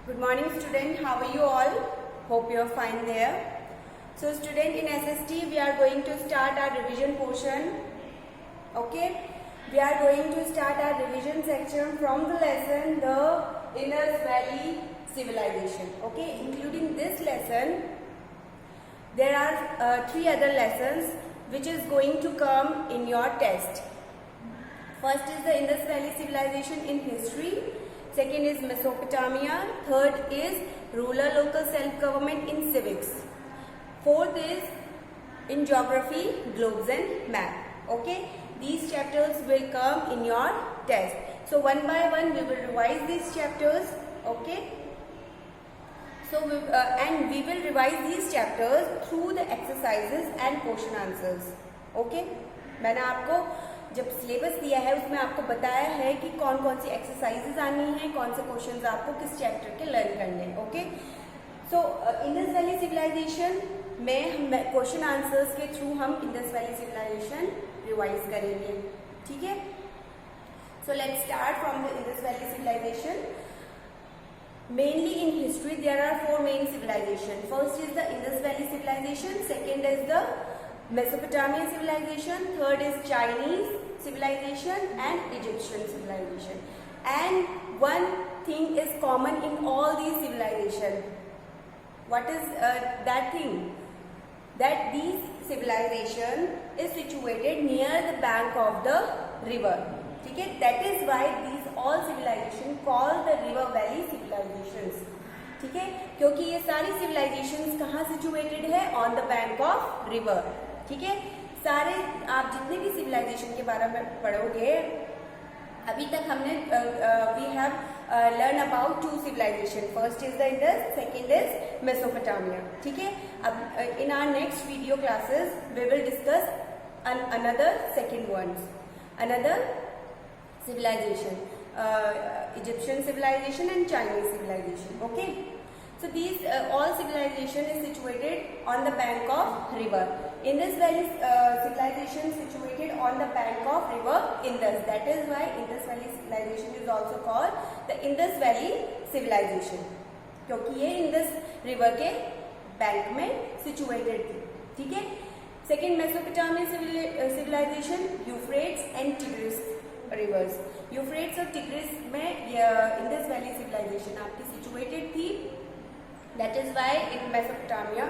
Good morning student, how are you all? Hope you are fine there. So student, in SST we are going to start our revision portion. Okay, we are going to start our revision section from the lesson the Indus Valley Civilization. Okay, including this lesson there are 3 other lessons which is going to come in your test. First is the Indus Valley Civilization in history. Second is Mesopotamia. Third is rural local self-government in civics. Fourth is in geography, globes and map. Okay, these chapters will come in your test. So one by one we will revise these chapters. Okay, so we will revise these chapters through the exercises and question answers. Okay, मैंने आपको जब syllabus दिया है उसमें आपको बताया है कि कौन कौन सी एक्सरसाइजेज आनी है, कौन से क्वेश्चंस आपको किस चैप्टर के लर्न करने हैं. Okay, so Indus valley civilization में क्वेश्चन आंसर्स के थ्रू हम इंडस वैली सिविलाइजेशन रिवाइज करेंगे. ठीक है, so let's start from the Indus valley civilization. Mainly in history there are 4 main civilization. First is the Indus Valley civilization, second is the Mesopotamian civilization, third is Chinese civilization and Egyptian civilization. And one thing is common in all these civilization. What is that thing? That these civilization is situated near the bank of the river. ठीक है, that is why these all civilization called the river valley civilizations. ठीक है, क्योंकि ये सारी civilizations कहाँ situated है? On the bank of river. ठीक है, सारे आप जितने भी civilization के बारे में पढ़ोगे, अभी तक हमने we have learn about 2 civilization. First is the Indus, second is Mesopotamia. ठीक है, अब in our next video classes we will discuss another second ones, another civilization, Egyptian civilization and Chinese civilization. Okay, so these all civilization is situated on the bank of river. Indus Valley civilization situated on the bank of river Indus. That is why Indus Valley civilization is also called the Indus Valley civilization, क्योंकि ये Indus river के bank में situated थी. ठीक है, second Mesopotamian civilization, Euphrates and Tigris reverse. Euphrates और tigris में Indus valley civilisation आपकी सिचुएटेड थी. That is why in Mesopotamia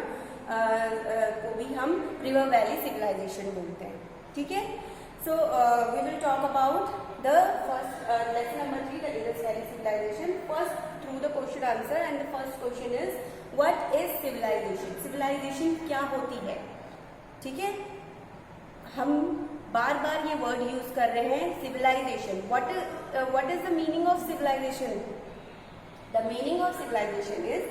को भी हम रिवर वैली सिविलाइजेशन बोलते हैं. ठीक है, so we will talk about the first lesson number 3, the Indus valley civilization. First through the question answer and the first question is what is civilization. Civilization क्या होती है? ठीक है, हम बार बार ये वर्ड यूज कर रहे हैं civilization. What is the meaning of civilization? The meaning of civilization is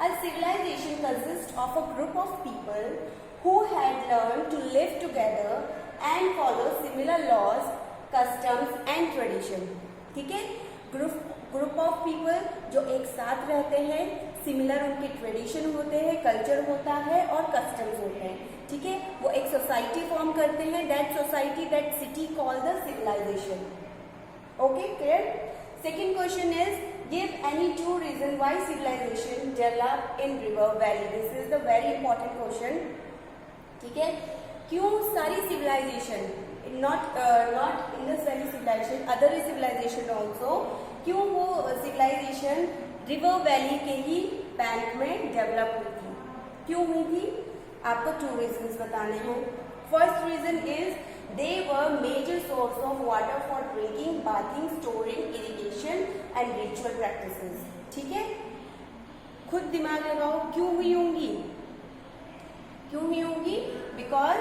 a civilization consist of a group of people who had learn to live together and follow similar laws, customs and tradition. ठीक है, group of people जो एक साथ रहते हैं, similar उनके tradition होते हैं, कल्चर होता है और कस्टम्स होते हैं. ठीक है, वो एक सोसाइटी फॉर्म करते हैं. That society, that city called the civilization. Okay, clear? Second question is give any 2 reason why civilization develop in river valley. This is the very important question. ठीक है, क्यों सारी civilization, not Indus valley civilization, other civilization also, क्यों वो civilisation river valley के ही bank में develop हुई थी? क्यों हुई थी? आपको 2 रीजंस बताने हैं. First reason is they were major source of water for drinking, bathing, storing, irrigation and ritual practices. ठीक है, खुद दिमाग लगाओ, क्यों हुई होंगी? क्यों हुई होंगी? Because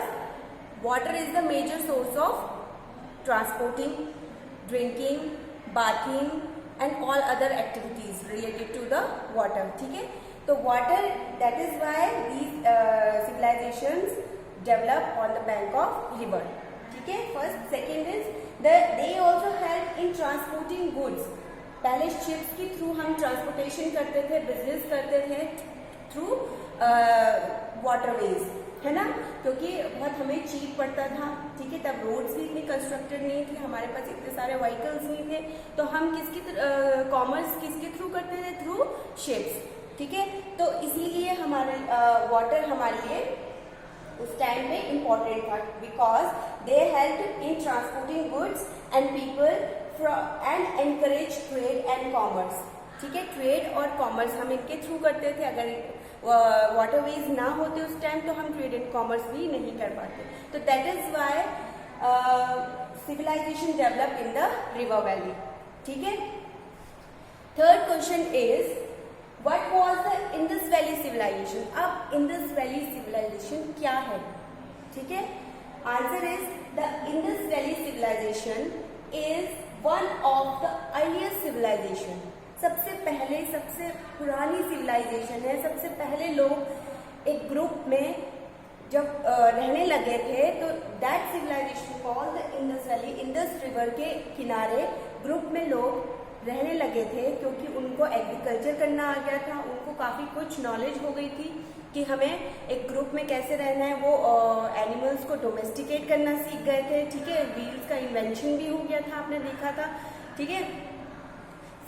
water is the major source of transporting, drinking, bathing and all other activities related to the water. ठीक है, तो water, that is why these civilizations develop on the bank of river. ठीक है, first. Second is they also help in transporting goods. पहले ships के through हम transportation करते थे, business करते थे through waterways. है ना, क्योंकि बहुत हमें चीप पड़ता था, ठीक है। तब रोड्स भी इतनी कंस्ट्रक्टेड नहीं थी, हमारे पास इतने सारे व्हीकल्स नहीं थे, तो हम किसकी कॉमर्स किसके थ्रू करते थे? थ्रू शिप्स, ठीक है। तो इसीलिए हमारे वाटर हमारे लिए उस टाइम में इम्पोर्टेंट था, because they help in transporting goods and people and encourage trade and commerce, ठीक है। ट्रेड और कॉमर्स हम इनके थ्रू करते थे। अगर वाटरवेज ना होते उस टाइम तो हम ट्रेड एंड कॉमर्स भी नहीं कर पाते। तो that is why civilization develop in the river valley, ठीक है। Third question is what was the Indus valley civilization. अब इंडस वैली सिविलाइजेशन क्या है, ठीक है। Answer is the Indus valley civilization is one of the earliest civilization. सबसे पहले सबसे पुरानी सिविलाइजेशन है। सबसे पहले लोग एक ग्रुप में जब रहने लगे थे तो that civilization called the Indus valley. Indus river के किनारे ग्रुप में लोग रहने लगे थे क्योंकि उनको एग्रीकल्चर करना आ गया था। उनको काफ़ी कुछ नॉलेज हो गई थी कि हमें एक ग्रुप में कैसे रहना है। वो एनिमल्स को डोमेस्टिकेट करना सीख गए थे, ठीक है। व्हील्स का इन्वेंशन भी हो गया था, आपने देखा था, ठीक है।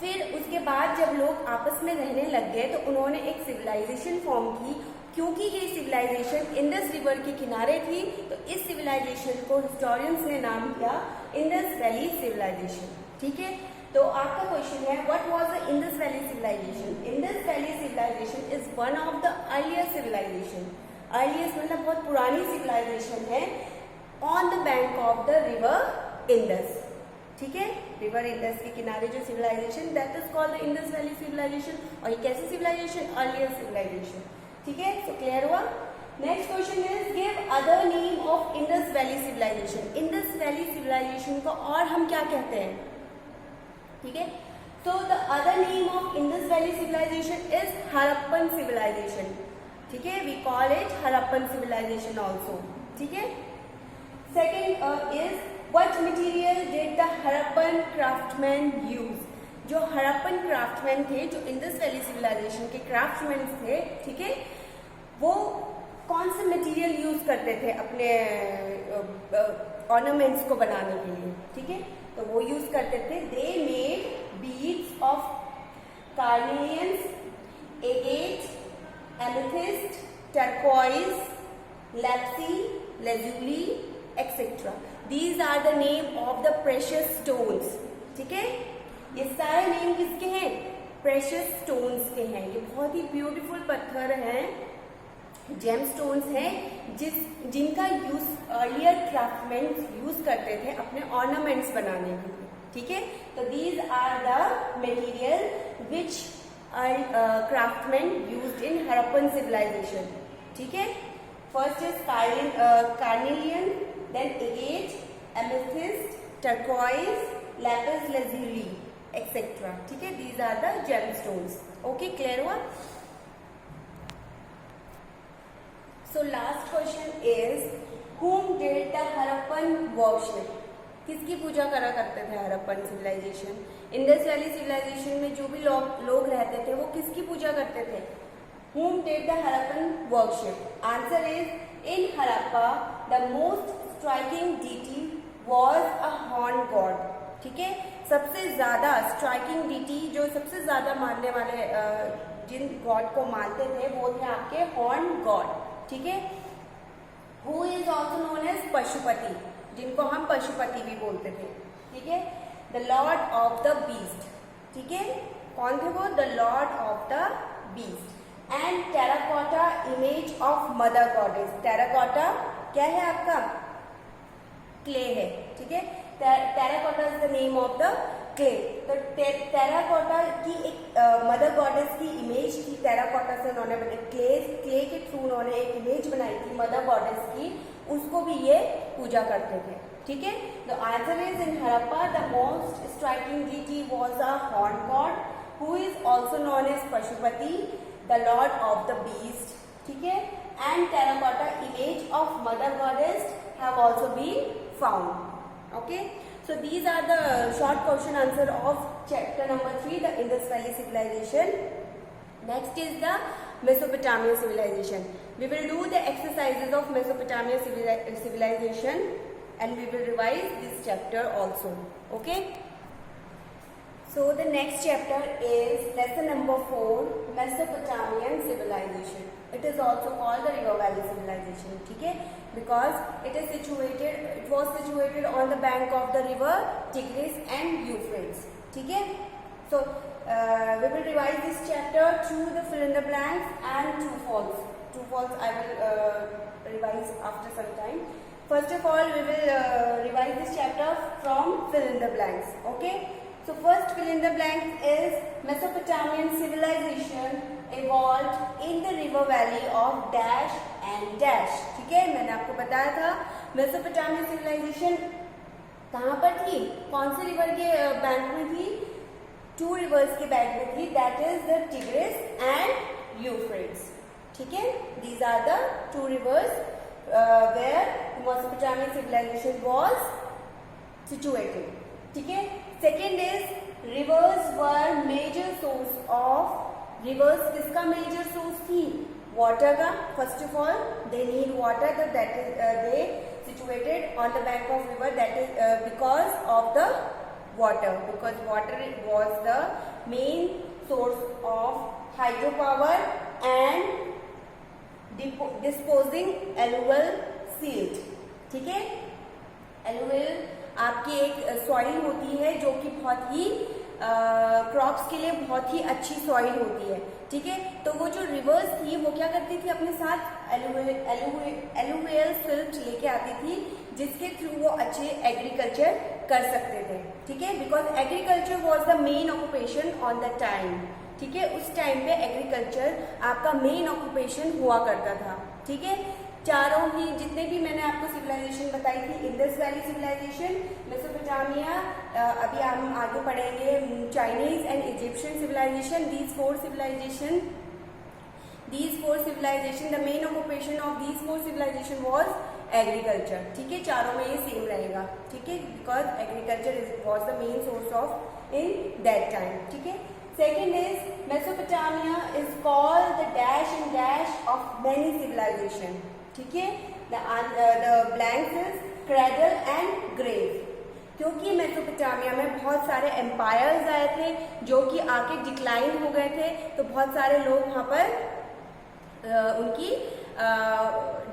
फिर उसके बाद जब लोग आपस में रहने लग गए तो उन्होंने एक सिविलाइजेशन फॉर्म की। क्योंकि ये सिविलाइजेशन इंडस रिवर के किनारे थी तो इस सिविलाइजेशन को हिस्टोरियंस ने नाम दिया इंडस वैली सिविलाइजेशन, ठीक है। तो आपका क्वेश्चन है what was the Indus valley civilization. Indus valley civilization is one of the earliest civilization. Earliest मतलब बहुत पुरानी सिविलाइजेशन है on the bank of the river Indus, ठीक है। रिवर इंडस के किनारे जो civilization that is called the Indus valley civilization. और ये कैसी सिविलाइजेशन, अर्लिएस्ट सिविलाइजेशन, ठीक है। सो क्लियर हुआ। Next question is give other name of Indus valley civilization. Indus valley civilisation को और हम क्या कहते हैं, ठीक है। तो the other name of Indus valley civilization is Harappan civilisation, ठीक है। We call it Harappan civilization also, ठीक है। Second is what material did the Harappan craftsman use. जो हड़प्पन क्राफ्टमैन थे, जो इंडस वैली सिविलाइजेशन के क्राफ्टमैन थे, ठीक है, वो कौन से मटेरियल यूज करते थे अपने ऑर्नामेंट्स को बनाने के लिए, ठीक है। तो वो यूज करते थे, they made beads of carnelians, agate, amethyst, turquoise, lapis, lazuli etcetera. These are the name of the precious stones, ठीक है। ये सारे नेम किसके हैं, प्रेशियस स्टोन्स के हैं। ये बहुत ही ब्यूटीफुल पत्थर हैं, जेम स्टोन्स हैं, जिनका यूज अर्लियर क्राफ्टमैन यूज करते थे अपने ऑर्नामेंट्स बनाने के लिए, ठीक है। तो these are the material which craftsman used in Harappan civilisation, ठीक है। First is carnelian, then agate, amethyst, turquoise, lapis lazuli etcetera, ठीक है। These are the gem stones. Okay, clear हुआ। So last question is whom did the Harappan worship? किसकी पूजा करा करते थे Harappan civilization. Indus valley civilization में जो भी लोग रहते थे वो किसकी पूजा करते थे। Whom did the Harappan worship? Answer is in Harappa the most striking deity was a horn god, ठीक है। सबसे ज्यादा स्ट्राइकिंग डीटी, जो सबसे ज्यादा मानने वाले जिन गॉड को मानते थे वो थे आपके हॉर्न गॉड, ठीक है। Who is also known as Pashupati, जिनको हम पशुपति भी बोलते थे, ठीक है। The lord of the beast, ठीक है। कौन थे वो, the lord of the beast. And terracotta image of mother goddess. Terracotta क्या है आपका, क्ले है, ठीक है। Terracotta is the name of the clay. तो टेराकोटा की एक मदर गॉडेस की इमेज थी। टेराकोटा से उन्होंने क्ले के थ्रू उन्होंने एक इमेज बनाई थी मदर गॉडेस की, उसको भी ये पूजा करते थे, ठीक है। The answer is in Harappa the most striking deity was a horn god who is also known as Pashupati, the lord of the beast, ठीक है। And terracotta image of mother goddess have also been found. Okay, so these are the short question answer of chapter number 3, the Indus Valley civilization. Next is the Mesopotamia civilization. We will do the exercises of Mesopotamia civilization and we will revise this chapter also. Okay, So the next chapter is lesson number 4, Mesopotamian civilization. It is also called the River Valley civilization. ठीक है, because it was situated on the bank of the river Tigris and Euphrates. ठीक है, so we will revise this chapter through the fill in the blanks and true false. True false I will revise after some time. First of all, we will revise this chapter from fill in the blanks. Okay. So first fill in the blank is Mesopotamian civilization evolved in the river valley of dash and dash. ठीक है, मैंने आपको बताया था Mesopotamian civilisation कहाँ पर थी, कौन से रिवर के बैंक में थी, 2 रिवर्स के बैंक में थी, that is the Tigris and Euphrates. ठीक है, these are the 2 rivers where Mesopotamian civilization was situated. ठीक है. Second is rivers were major source of rivers. किसका मेजर सोर्स थी, वाटर का. First of all they need water, that is they situated on the bank of river, that is because of the water, because water was the main source of hydropower and disposing alluvial silt. ठीक है, alluvial आपकी एक soil होती है जो कि बहुत ही crops के लिए बहुत ही अच्छी सॉइल होती है. ठीक है, तो वो जो रिवर्स थी वो क्या करती थी, अपने साथ एलुवियल सिल्ट लेके आती थी, जिसके थ्रू वो अच्छे एग्रीकल्चर कर सकते थे. ठीक है, because agriculture was the main occupation on the time. ठीक है, उस टाइम पे एग्रीकल्चर आपका मेन ऑक्यूपेशन हुआ करता था. ठीक है, चारों ही जितने भी मैंने आपको सिविलाइजेशन बताई थी, इंडस वैली सिविलाइजेशन, मेसोपोटामिया, अभी हम आगे पढ़ेंगे Chinese and Egyptian civilization. These four civilization, the main occupation of these 4 civilization was agriculture. ठीक है, चारों में ये सेम रहेगा. ठीक है, because agriculture was the main source of in that time. ठीक है. Second is Mesopotamia is called the dash and dash of many civilization. ठीक है, the blanks is cradle and grave. क्योंकि मेसोपोटामिया में बहुत सारे एम्पायर्स आए थे जो कि आके डिक्लाइन हो गए थे, तो बहुत सारे लोग वहाँ पर उनकी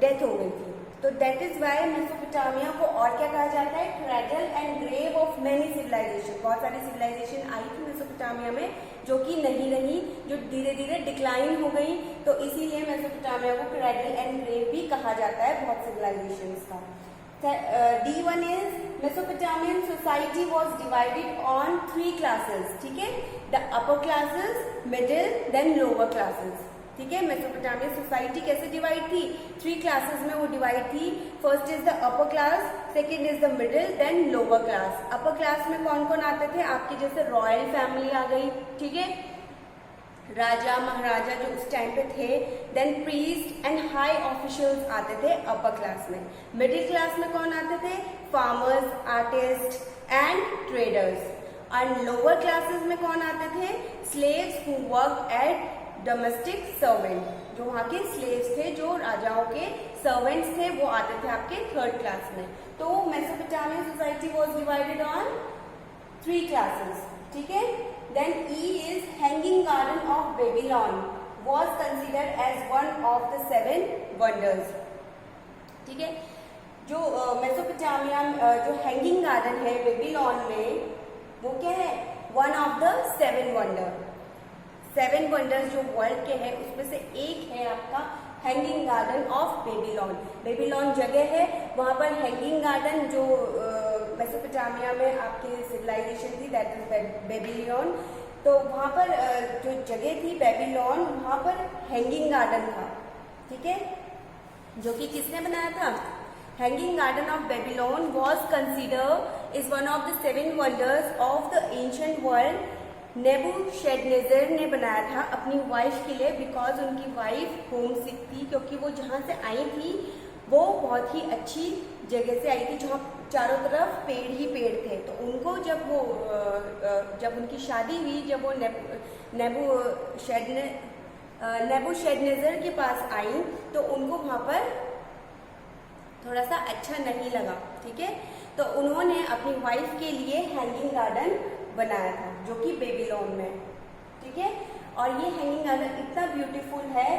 डेथ हो गई थी. तो दैट इज वाई मेसोपोटामिया को और क्या कहा जाता है, cradle and grave of many civilization. बहुत सारी सिविलाइजेशन आई थी मेसोपोटामिया में जो कि नहीं रही, जो धीरे धीरे डिक्लाइन हो गई, तो इसीलिए मेसोपोटामिया को क्रैडल एंड ग्रेव भी कहा जाता है बहुत सिविलाइजेशन का. D1 is Mesopotamian society was divided on 3 classes. ठीक है, the upper classes, middle, then lower classes. ठीक है, मेसोपोटामियन सोसाइटी कैसे डिवाइड थी, 3 क्लासेस में वो डिवाइड थी. First is the upper class, second is the middle, then lower class. Upper class में कौन कौन आते थे, आपकी जैसे रॉयल फैमिली आ गई. ठीक है, राजा महाराजा जो उस टाइम पे थे. Then priest and high officials आते थे अपर क्लास में. मिडिल क्लास में कौन आते थे, farmers, artist and traders. And lower classes में कौन आते थे, slaves who work at domestic servant. जो वहाँ के स्लेव्स थे, जो राजाओं के सर्वेंट्स थे, वो आते थे आपके 3rd क्लास में. तो Mesopotamian society was divided on 3 classes. ठीक है. Then E is hanging garden of Babylon was considered as one of the 7 wonders. ठीक है, जो मेसोपोटामिया जो हैंगिंग गार्डन है बेबीलोन में, वो क्या है, one of the 7 wonder. 7 wonders जो वर्ल्ड के हैं उसमें से एक है आपका hanging garden of Babylon. Babylon जगह है, वहाँ पर हैंगिंग गार्डन जो मेसोपोटामिया में आपकी सिविलाइजेशन थी, दैट इज बेबीलोन. तो वहाँ पर जो जगह थी बेबीलोन, वहाँ पर हैंगिंग गार्डन था. ठीक है, जो कि किसने बनाया था, hanging garden of Babylon was consider is one of the 7 wonders of the ancient world. Nebuchadnezzar ने बनाया था अपनी वाइफ के लिए, बिकॉज उनकी वाइफ होम सिक थी, क्योंकि वो जहाँ से आई थी वो बहुत ही अच्छी जगह से आई थी जहाँ चारों तरफ पेड़ ही पेड़ थे. तो उनको जब उनकी शादी हुई, जब वो नेबूशडनेजर के पास आई, तो उनको वहाँ पर थोड़ा सा अच्छा नहीं लगा. ठीक है, तो उन्होंने अपनी वाइफ के लिए हैंगिंग गार्डन बनाया था, जो कि बेबीलोन में, ठीक है। और ये हैंगिंग गार्डन इतना ब्यूटीफुल है,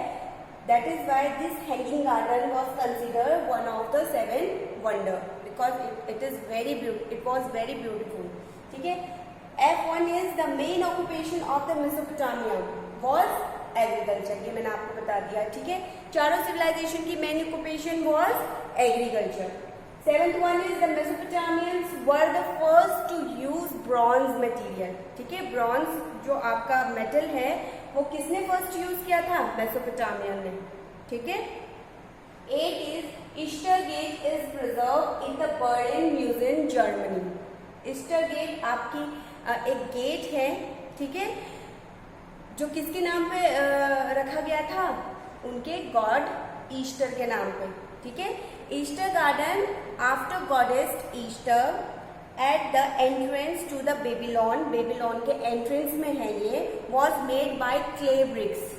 that is why this hanging garden was considered one of the 7 wonder, because it was very beautiful, ठीक है। F1 is the main occupation of the Mesopotamia was agriculture, ये मैंने आपको बता दिया, ठीक है। चारों सिविलाइजेशन की main occupation was agriculture. 7th one is the Mesopotamians were the first to use bronze material, ठीक है। ब्रॉन्ज जो आपका मेटल है वो किसने फर्स्ट यूज किया था? मेसोपोटामियन ने, ठीक है। 8 is Ishtar gate is preserved in the Berlin Museum, Germany. Ishtar gate आपकी एक गेट है, ठीक है, जो किसके नाम पे रखा गया था? उनके गॉड ईस्टर के नाम पे, ठीक है। Ishtar garden after goddess Ishtar at the entrance to the Babylon, Babylon के एंट्रेंस में है ये, was made by clay bricks.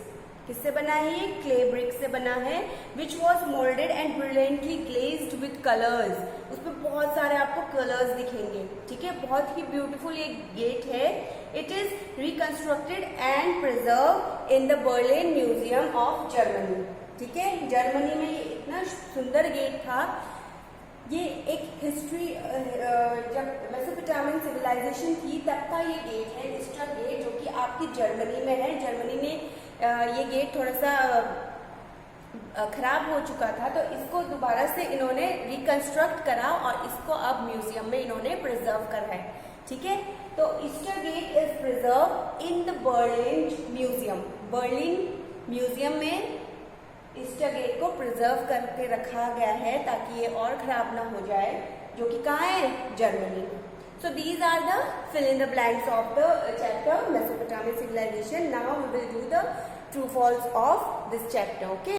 किससे बना है ये? क्ले ब्रिक से बना है, which was moulded and brilliantly glazed with colours. उसमें बहुत सारे आपको कलर्स दिखेंगे, ठीक है। बहुत ही ब्यूटीफुल ये गेट है। It is reconstructed and preserve in the Berlin museum of Germany, ठीक है। जर्मनी में ये इतना सुंदर गेट था। ये एक हिस्ट्री, जब मेसोपोटामियन सिविलाइजेशन थी तब का ये गेट है, ईस्टर गेट, जो कि आपकी जर्मनी में है। जर्मनी में ये गेट थोड़ा सा खराब हो चुका था, तो इसको दोबारा से इन्होंने रिकंस्ट्रक्ट करा और इसको अब म्यूजियम में इन्होंने प्रिजर्व करा है, ठीक है। तो Ishtar gate is preserve in the Berlin museum, Berlin museum में ईस्टर गेट को प्रिजर्व करके रखा गया है ताकि ये और खराब ना हो जाए, जो कि कहाँ है? जर्मनी में। So these are the fill in the blanks of the chapter Mesopotamian civilization. Now we will do the true false of this chapter. Okay.